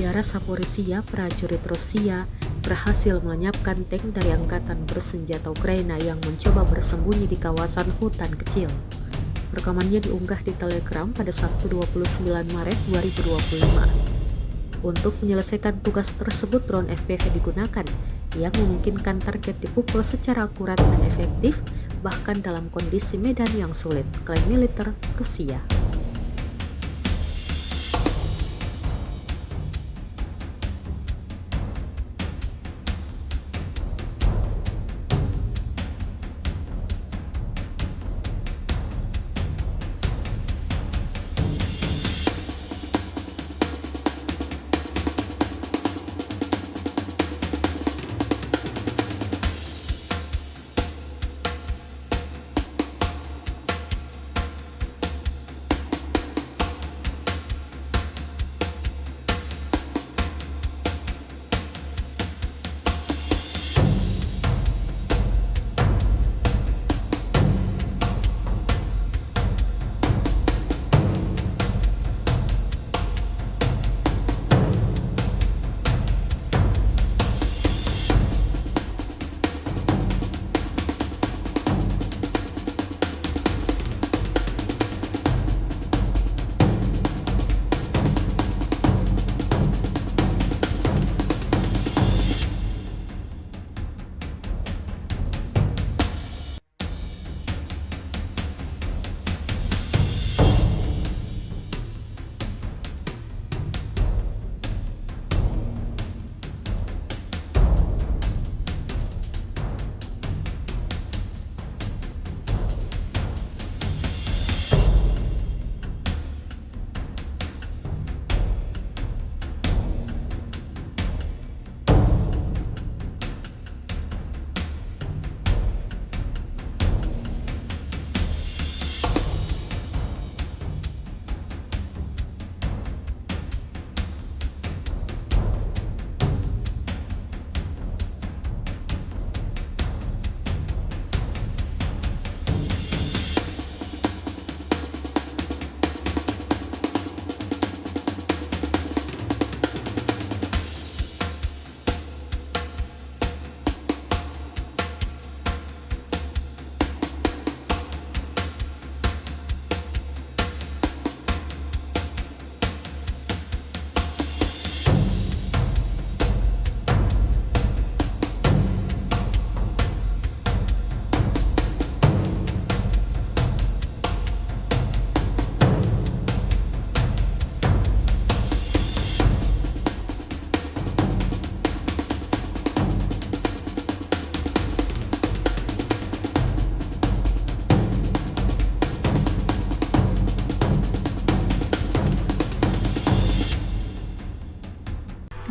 Udara Zaporizhia, prajurit Rusia berhasil melenyapkan tank dari angkatan bersenjata Ukraina yang mencoba bersembunyi di kawasan hutan kecil. Rekamannya diunggah di Telegram pada Sabtu 29 Maret 2025. Untuk menyelesaikan tugas tersebut, drone FPV digunakan yang memungkinkan target dipukul secara akurat dan efektif bahkan dalam kondisi medan yang sulit, klaim militer Rusia.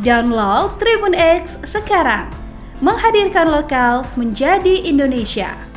Download Tribun X sekarang, menghadirkan lokal menjadi Indonesia.